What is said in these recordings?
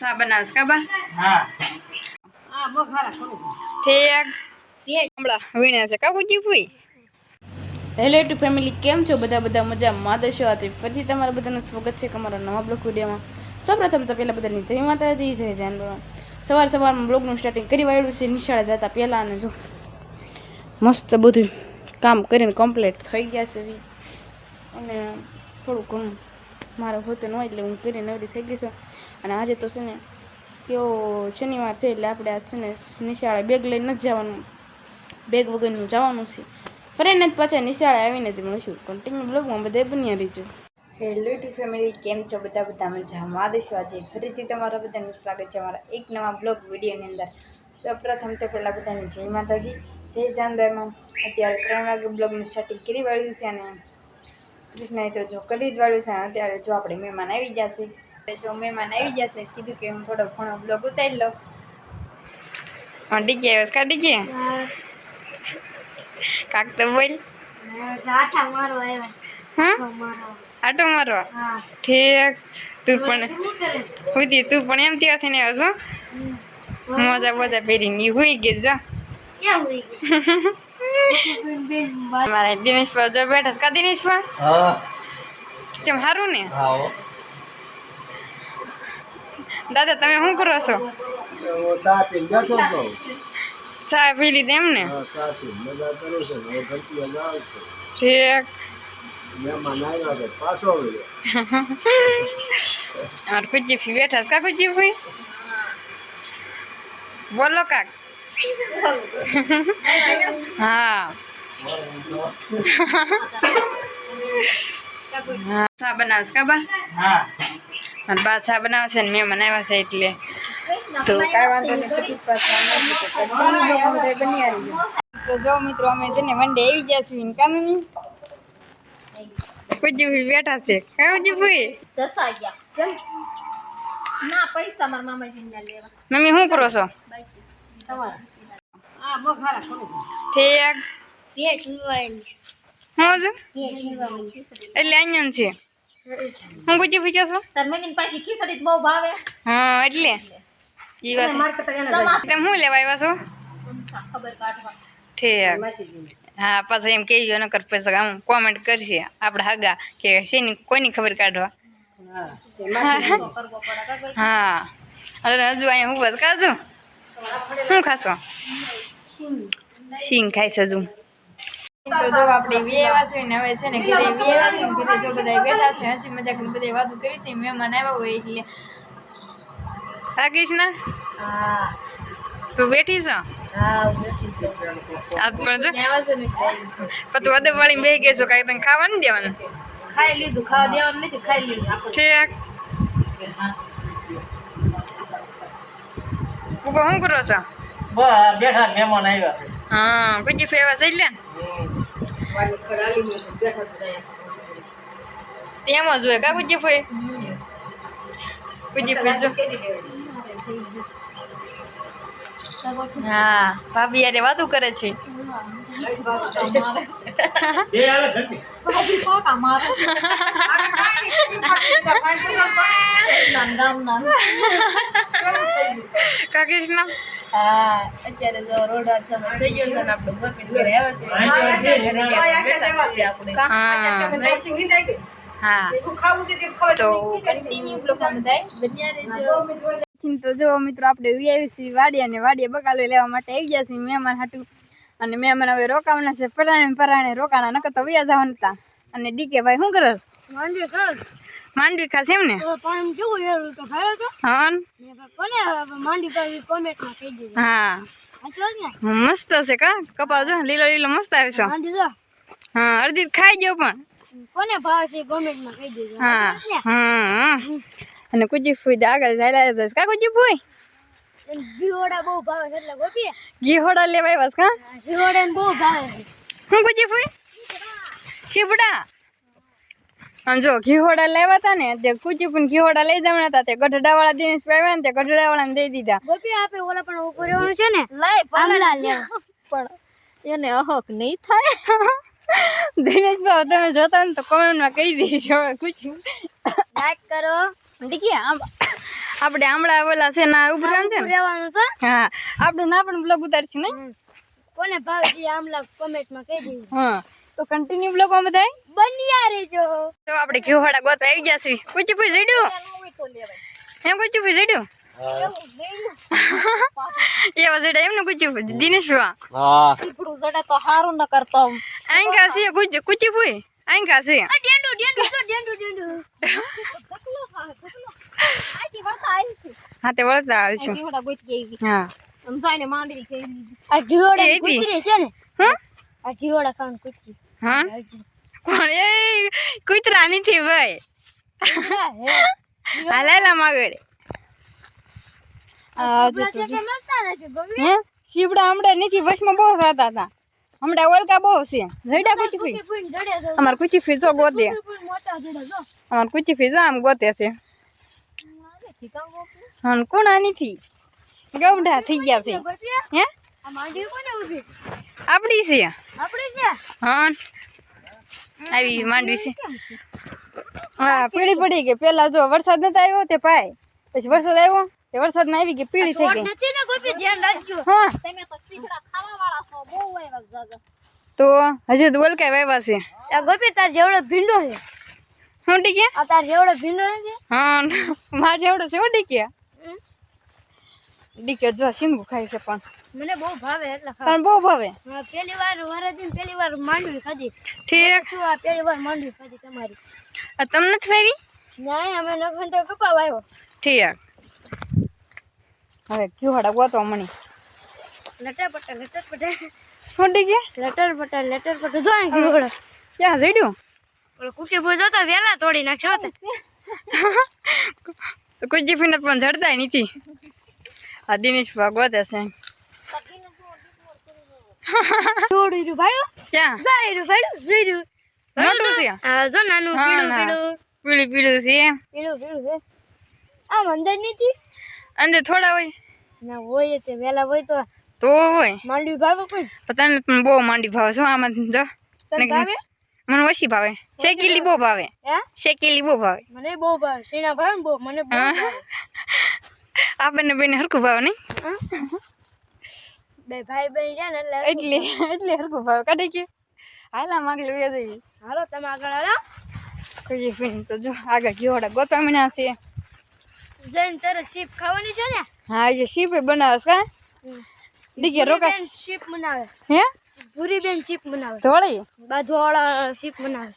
सा बनावस का बा हां हां बो खारा करू ठीक ये हमला वीणे છે કા ગુજી ફૂઈ હેલો ટુ ફેમિલી કેમ છો બધા મજામાં દેશો આજે ફરીથી તમારા બધાનું સ્વાગત છે અમારા નવા બ્લોગ વિડીયોમાં સૌપ્રથમ તો પહેલાં બધાની જય માતાજી જય જાનબામાં સવારમાં બ્લોગનું સ્ટાર્ટિંગ કરી વાળ્યું છે નિશાળે જતા પહેલાં અને જો મસ્ત બધું કામ કરીને કમ્પ્લીટ થઈ ગયા છે અને થોડું ઘણું મારે હોતું ન હોય એટલે હું કરીને નવરી થઈ ગઈ છું અને આજે તો છે ને કેવો શનિવાર છે એટલે આપણે આજ છે ને નિશાળે બેગ લઈને નથી જવાનું બેગ વગરનું જવાનું છે ફરીને પાછા નિશાળે આવીને જ મળશું કન્ટિન્યુ બ્લોગમાં બધા બન્યા રહીજો હેલો ટુ ફેમિલી કેમ છો બધા મજામાં દેશો આજે ફરીથી તમારા બધાનું સ્વાગત છે અમારા એક નવા બ્લોગ વિડીયોની અંદર સૌપ્રથમ તો પહેલાં બધાને જય માતાજી જય જાનબાઈમાં અત્યારે 3 વાગે બ્લોગનું સ્ટાર્ટિંગ કરી વાળ્યું છે અને કૃષ્ણએ તો જો કરી જ વાળ્યું છે અત્યારે જો આપણે મહેમાન આવી જશે જો મહેમાન આવી જશે કીધું કે હું થોડો ઘણો બ્લોગ ઉતારી લઉં ડીકે આવ્યો કા ડીકે કાક તો બોલ આટા મારો આવ્યા હા આટો મારવા હા ઠીક તું પણ હુતી તું પણ એમ ત્યાં થઈને આવ્યો છો મોજા પહેરીને હુઈ ગઈ જા ક્યાં હોઈ ગઈ મારે દિનેશ પર જો બેઠા કા દિનેશ પર હા કેમ હારું ને આવો દાદા તમે શું કરો છો ઓ સાથી બેઠો છો ચા પી લીધી એમ ને હા સાથી મજા કરો છો હવે ઘરથી જાવ છો ઠીક મહેમાન આવ્યા છે પાછો આવ્યો और कुछ भी बैठा का कुछ भी बोलो काक हाँ हाँ सा बनावस का बा હા और बा सा बनावस ने मैं बनाव्या છે એટલે તો કાઈ વાંધો નહીં પછી પાછા નથી તો કંટીન્યુ બધે બની આવી તો જો મિત્રો અમે છે ને વનડે આવી ગયા છીએ કામ મમ્મી कुछ भी बैठा છે કાઈ જ ભઈ દસા ગયા કેમ ના પૈસા મારા મામાજી ને લેવા મમ્મી શું કરો છો તમારા हां बो खारा करू ઠીક ભેસ વિવાયેલી હું જ ભેસ વિવાયેલી એટલે અહીંયા છે હું ગુજી પૂછ્યો છું તાર મમ્મીને પાછી ખીચડી બહુ ભાવે હા એટલે ઈ વાત मार्केट जाने તમે શું લેવા આવ્યા છો ખબર કાઢવા ઠીક હા પાછું એમ કહેજો નકર પછી આમ કોમેન્ટ કરશે આપણે હગા કે શેની કોઈની ખબર કાઢવા કરવો પડે કાગળ હા અરે હજુ અહીંયા હું બસ કાજુ શું ખાશો શીંગ ખાઈશ હજુ તો જો આપણે વેવા છે ને હવે છે ને ઘરે વેવા છે ને ઘરે જો બધા બેઠા છે હસી મજાક ની બધી વાતો કરી છે મહેમાન આવ્યા હોય એટલે હા કૃષ્ણ હા તું બેઠી છો હા બેઠી છે આજ પણ જો નેવા છે ને પછી વદે વાળી બેહી ગઈ છો કાંઈ તને ખાવાનું દેવાનું ખાઈ લીધું ખાવા દેવાનું નથી ખાઈ લીધું આપણે ઠીક પૂકો શું કરો છો બસ બેઠા મહેમાન આવ્યા છે હા પછી ફેવા છે એટલે वाली खराली में से बैठा था તેમ જ હોય કા પૂછી ફોઈ પૂછી ફોઈ જો હા ભાભી યારે વાતું કરે છે એ આલે ઘરથી ભાજી પાકા મારે ગામ ના કા કૃષ્ણ હા અત્યારે જો રોડ સમય થઈ ગયો છે ને આપણે ગોપીન ઘરે આવ્યા છે આપણે હા તો કન્ટિન્યુ બ્લોગમાં થાય બન્યા રહેજો તો જો મિત્રો આપણે વીઆઈ છીએ વાડી અને વાડીએ બકાલો લેવા માટે આવી ગયા છીએ મહેમાન હાટું અને મહેમાન હવે રોકાવાના છે પરાણે રોકાણા નકર તો વ્યા જવાના હતા અને ડીકે ભાઈ શું કરે માંડવી કર માંડવી ખાશે એમ ને પણ કેવું યાર તો ખાયો તો હા કોને માંડવી પાવી કોમેન્ટમાં કહી દેજો હા ને મસ્ત છે કા કપા જો લીલો મસ્ત આવ્યો છે માંડવી જો હા અડધી ખાઈ ગયો પણ કોને ભાવે છે કોમેન્ટમાં કહી દેજો હા હા અને કુજી ફૂઈ આગળ ચાલ્યા જશે કા કુજી ફૂઈ ઘીહોડા બહુ ભાવે છે એટલે ગોપી ઘી હોડા લેવા આવ્યા કા ઘીહોડા બહુ ભાવે છે હું કુજી ફૂઈ શીપડા અને જો ઘી હોડા લેવા હતા ને તે કુજી પણ ઘી હોડા લઈ જવાના હતા તે ગઢડા વાળા દિનેશ આવ્યા ને તે ગઢડા વાળાને દઈ દીધા ગોપી આપે ઓલા પણ ઉપર રહેવાનું છે ને લાય આમલા લે પણ એને અહક નહીં થાય દિનેશ ભાઈ તમે જોતા ને તો કોમેન્ટમાં કહી દઈશ હવે કુજી લાઈક કરો દીકરી આમ આપણે હમણાં ઓલા છે ના ઉભું રહેવાનું છે ને રહેવાનું છે હા આપણે ના પણ બ્લોગ ઉતારશું નહીં કોને ભાવજી આમલા કોમેન્ટમાં કહી દેવું હા તો કન્ટિન્યુ બ્લોગ માં બધા બન્યા રહેજો તો આપણે ઘીવાડા ગોતા આવી ગયા છીએ કુચી પૂછ જડ્યું એમ કુચી પૂછ જડ્યું એવા જડે એમને કુચી પૂછ દિનેશ હા ઈપડું જડે તો હારું ન કરતો આંકા છે કુચી પૂછ આંકા છે ડેંડુ ડેંડુ તો ડેંડુ ડેંડુ આજી વળતા આવીશું હા તે વળતા આવીશું ઘીવડા ગોતી આવી હા સમજાઈને માંડવી થઈ આ ઘીવડા એ હતી. કુતરી છે ને હા આ ઘીવડા ખાવાનું કુતરી હા કોણ એ કૂતરા નથી ભાઈ હાલેલા માગડ આ જો તું જો. હે શીવડા હમણાં નથી વચમાં બહુ રહેતા હતા હમણાં ઓળકા બહુ છે જડ્યા કુચી ફી અમાર કુચી ફી જો ગોતે અમાર કુચી ફી જો આમ ગોતે છે હા કોણ આ નથી ગવઢા થઈ ગયા છે હે આપડી છે હા આવી માંડવી છે હા પીળી પડી ગઈ પેલા જો વરસાદ નતો આવ્યો તે પાય પછી વરસાદ આવ્યો તે વરસાદમાં આવી ગઈ પીળી થઈ ગઈ હા તો હજી તો ઓલકા વાવ્યા છે ગોપી તાર જેવડો ભીંડો છે હું ટીકે આ તાર જેવડો ભીંડો નથી હા મારે જેવડો છે હું ટીકે ડીકે જો શીંગું ખાય છે પણ મને બહુ ભાવે એટલે પણ બહુ ભાવે પહેલી વાર વરદી પહેલી વાર માંડવી ખાધી ઠીક શું આ પહેલી વાર માંડવી ખાધી તમારી આ તમને નથી વાવી નહીં અમે નખન તો કપા વાવ્યો ઠીક હવે ઘીવાડા ગોતો મણી લટર પટર હું ટીકે લટર પટર જો આ ઘીવડો ક્યાં જડ્યું ઓલો કુકી બોજો તો વેલા તોડી નાખ્યો તે કુજી ફીને પણ જડતા નથી આ દિનેશ ગોતે છે તોડી રહ્યું ભાડ્યો ક્યાં જાય રહ્યું ભાડ્યું જોઈ રહ્યું મોટું છે હા જો નાનું હા, પીળું ના. પીળું પીળું પીળું છે પીળું છે આમ અંદર નથી અંદર થોડા હોય ના હોય તે વેલા હોય તો તો હોય માંડવી ભાવે કોઈ પણ તને પણ બહુ માંડી ભાવે શું આમાં જો તને ભાવે મને ઓછી ભાવે શેકેલી બહુ ભાવે હે શેકેલી બહુ ભાવે મને બહુ ભાવે સીના ભાવે ને બહુ મને બહુ હા. ભાવે આપણને બેને હરખું ભાવે નહીં બે ભાઈ બહેન છે ને એટલે એટલે હરખું ભાવે કાઢી કે હાલા માગલી વ્યા જઈએ હાલો તમે આગળ હાલો કહીએ ફીન તો જો આગળ ઘીવાડા ગોતા મીના છે જઈને તારે શીપ ખાવાની છે ને હા જે શીપે બનાવે છે કા દીકે રોકા બેન શીપ બનાવે હે ભૂરી બેન શીપ બનાવે ધોળી બાજુવાળા શીપ બનાવે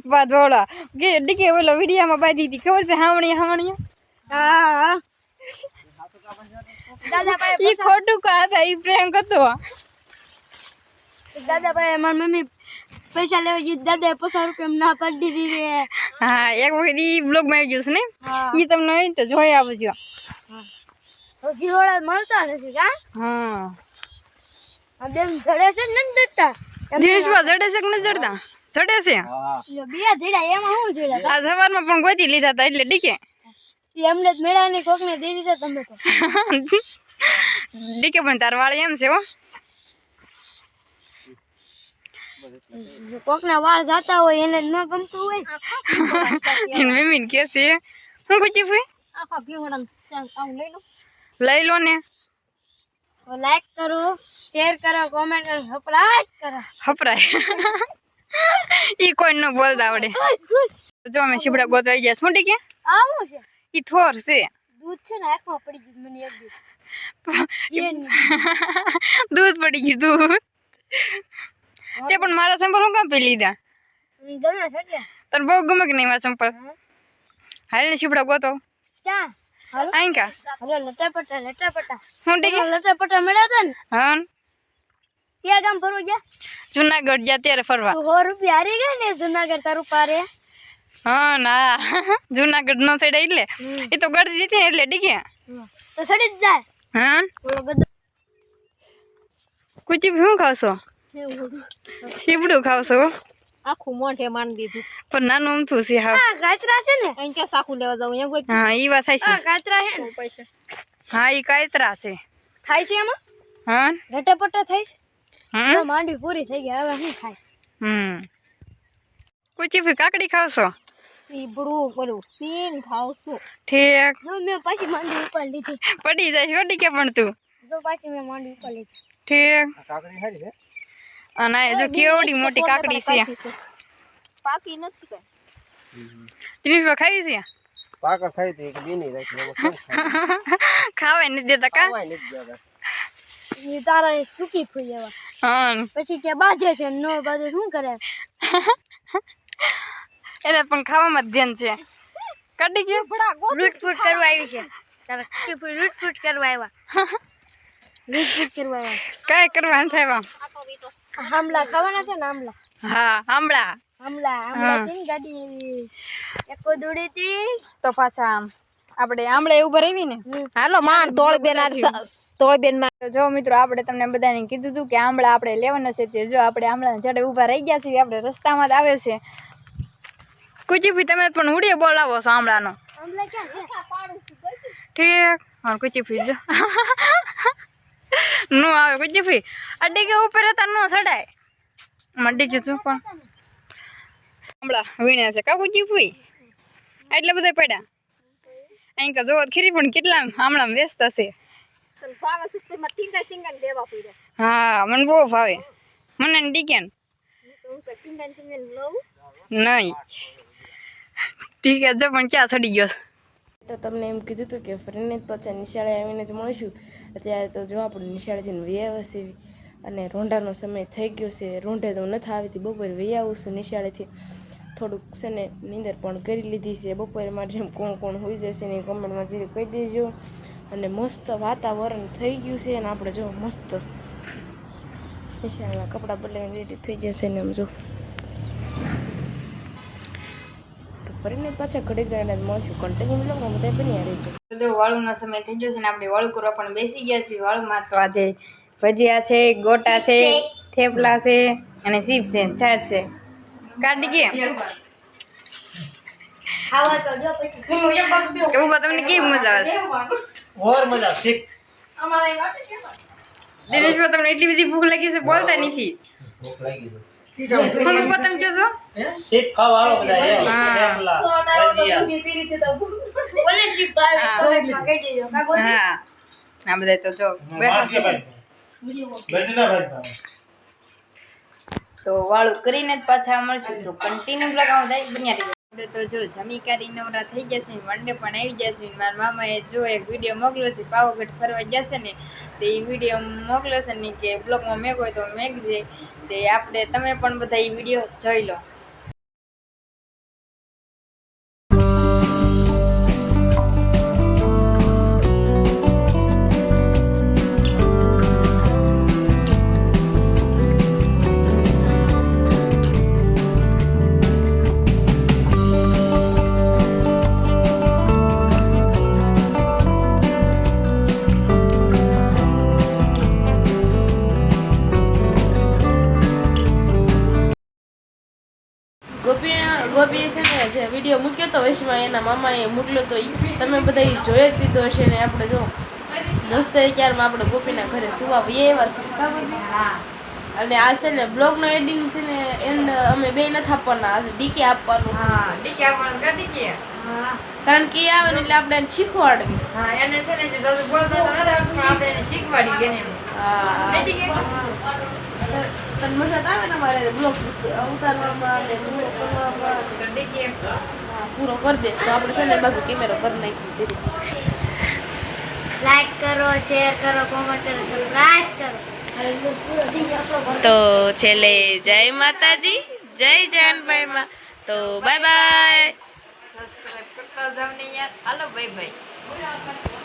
બા ધોળા કે દીકે ઓલો વિડીયામાં બાંધી હતી ખબર છે હાવણી હા દાદા ભાઈ ઈ ખોટું કા હતા ઈ પ્રેન્ક હતો દાદા ભાઈ મારી મમ્મી પૈસા લેવા ગઈ દાદાએ 50 રૂપિયા ના પાડી દીધી હા એક વખત ઈ બ્લોગ માં આવી ગયું છે ને હા ઈ તમને હોય ને તો જોઈ આવજો ઘીવાળા મળતા નથી કા હા આ બેન જડે છે ને નથી જડતા દિનેશબા જડે છે કે નથી જડતા જડે છે હા જો બે જડ્યા એમાં શું જોડ્યા આ સવારમાં પણ ગોતી લીધા હતા એટલે ડીકે એમને જ મેળાની કોકને દઈ દીધા તમે તો ડીકે પણ તાર વાળ એમ છે હો કોકના વાળ જાતા હોય એને ન ગમતું હોય એની મમ્મીને કે છે હું કુચી ફઈ આખા ઘીવાળા આમ લઈ લો લઈ લો ને તો લાઈક કરો શેર કરો કોમેન્ટ કરો સબસ્ક્રાઇબ કરો હપરાય ઈ કોઈ ન બોલતા આવડે જો અમે શીપડા ગોતવા આવી ગયા શું ડીકે આ શું છે ઈ થોર છે દૂધ છે ને આંખમાં પડી ગયું મને એક દિવસ દૂધ પડી ગયું દૂધ તે પણ મારા સંપલ હું કામ પી લીધા ગમે છે એટલે તને બહુ ગમે કે નહીં મારા સંપલ હાલ ને શીપડા ગોતો ક્યાં હાલો આઈ કા હાલો લટાપટા હું ડીકે લટાપટા મળ્યા હતા ને હા ક્યાં ગામ ફરવા ગયા જુનાગઢ ગયા ત્યારે ફરવા તું 100 રૂપિયા હારી ગઈ ને જુનાગઢ તારું પારે હા ના જુનાગઢ નો સાઈડ એટલે એ તો ગળદી હતી ને એટલે ડીકે તો સડી જ જાય હા ઓલો ગદો કુચી શું ખાવશો શીપડું ખાવશો આખું મોઢે માંડી દીધું પણ નાનું અમથું છે હા આ ગાયત્રા છે ને અહીં ક્યાં સાકું લેવા જાવ અહીંયા કોઈ હા ઈ વાત થાય આ છે ગાયત્રા છે ને પૈસા હા ઈ કાયતરા છે થાય છે એમાં હા રટાપટા થાય છે હમ જો માંડવી પૂરી થઈ ગઈ હવે શું ખાય કુચી ફી કાકડી ખાવશો સીબડું બોલું સીન ખાઉં છું ઠીક જો મેં પછી માંડી ઉપર લીધી પડી જાય છોટી કે પણ તું જો પછી મેં માંડી ઉપર લીધી ઠીક કાકડી સારી છે અને આ જો કેવડી મોટી કાકડી છે પાકી નથી કઈ દિનેશભાઈ ખાવી છે પાકા ખાઈ હતી એક બીની રાખી એમાં કેમ ખાવાય નથી દેતા કા ખાવાય નથી દેતા. એ તારા એ સૂકી ફૂઈ એવા હા પછી કે બાજે છે નો બાજે શું કરે એને પણ ખાવામાં જ ધ્યાન છે કાઢી ગયો લૂટફૂટ કરવા આવી છે તારા સૂકી ફૂઈ લૂટફૂટ કરવા આવ્યા લૂટફૂટ કરવા આવ્યા કાંઈ કરવા થાય હામલા ખાવાના છે ને હામલા હા હામળા હામલા છે ને ગાડી એકો દોડી હતી તો પાછા આપણે આમળે ઉભા રહી ને હાલો માણ તોળ બેન માં તો જો મિત્રો આપણે તમને બધાને કીધું હતું કે આમળા આપણે લેવાના છે તે જો આપણે આમળાના ઝાડે ઊભા રહી ગયા છીએ આપણે રસ્તામાં જ આવે છે કુચીફી તમે પણ ઉડીએ બોલાવો છો આમળાનો હામલા ક્યાં છે ઠીક હા કુચીફી જો નો આવે કુચીફી અડી કે ઉપર હતા નો ચડાય મડી જશું પણ આમળા વીણ્યા છે કા કુચીફી એટલે બધા પડ્યા અહીં કા જોવો ખીરી પણ કેટલા આમળામાં વેચતા છે હા મને બહુ ભાવે મને ડીકેન નહીં ઠીક જો પણ ક્યાં ચડી ગયો તો તમને એમ કીધું હતું કે ફરીને જ પાછા નિશાળે આવીને જ મળીશું અત્યારે તો જો આપણે નિશાળેથી વહી આવ્યા છીએ અને રોંઢાનો સમય થઈ ગયો છે રોંઢે તો નથી આવી હતી બપોરે વહી આવું છું નિશાળેથી થોડુંક છે ને નીંદર પણ કરી લીધી છે બપોરે મારે જેમ કોણ કોણ હોઈ જશે ને કમેન્ટમાં જરી કહી દેજો અને મસ્ત વાતાવરણ થઈ ગયું છે અને આપણે જો મસ્ત નિશાળના કપડાં બદલાવીને રેડી થઈ જશે ને આમ જો ફરીને પાછા ઘડી ઘડીને જ મળશું કન્ટિન્યુ બ્લોગમાં બધા બન્યા રહેજો જો વાળુનો સમય થઈ ગયો છે ને આપણે વાળું કરવા પણ બેસી ગયા છીએ વાળુમાં તો આજે ભજીયા છે ગોટા છે થેપલા છે અને સીપ છે છાશ છે કાઢી કે ખાવા તો જો પછી એવું તમને કેવી મજા આવે છે ઓર મજા શીખ દિનેશભાઈ તમને એટલી બધી ભૂખ લાગી છે બોલતા નથી ભૂખ લાગી છે પણ તમે કહો છો શીખ ખાવા આવો બધા એમ હા. થેપલા ભજીયા ઓલે શીપ આવે તો કહી દેજો કા ગોદી હા આ બધા તો જો બેઠા છે બેઠેલા ભાઈ તો વાળું કરીને જ પાછા મળશું તો કન્ટિન્યુ બ્લોગમાં જાય બન્યા રહીએ આપણે તો જો જમી કરી નવરા થઈ જશે ને વનડે પણ આવી જશે ને મારા મામાએ જો એક વિડીયો મોકલ્યો છે પાવાગઢ ફરવા જશે ને તો એ વિડીયો મોકલ્યો છે ને કે બ્લોગમાં મેં હોય તો મેકજે તે આપણે તમે પણ બધા એ વિડીયો જોઈ લો ગોપીએ છે ને જે વિડીયો મૂક્યો તો વૈશમાં એના મામાએ મોકલ્યો તો તમે બધા જોઈ જ લીધો હશે ને આપણે જો મસ્ત અત્યારમાં આપણે ગોપીના ઘરે સુવા એવા અને આ છે ને બ્લોગનો એડિંગ છે ને એન્ડ અમે બે નથી આપવાના આ ડીકે આપવાનું હા ડીકે આપણને કાઢી કે કારણ કે એ આવે ને એટલે આપણે એને શીખવાડવી હા એને છે ને જે દસ બોલતો તો નથી આવડતું, પણ આપણે એને શીખવાડી બેન એમ હા નહીં ડીકે તને મજા આવે ને મારે બ્લોગ ઉતારવામાં અને પૂરો કરવામાં તો ડીકે પૂરો કરી દે તો આપણે છે ને બાજુ કેમેરો કરી નાખી લાઈક કરો શેર કરો કોમેન્ટ કરો સબસ્ક્રાઇબ કરો તો છેલ્લે જય માતાજી જય જાનભાઈ માં તો બાય બાય સબસ્ક્રાઇબ કરતા જાવ ને યાર હાલો બાય બાય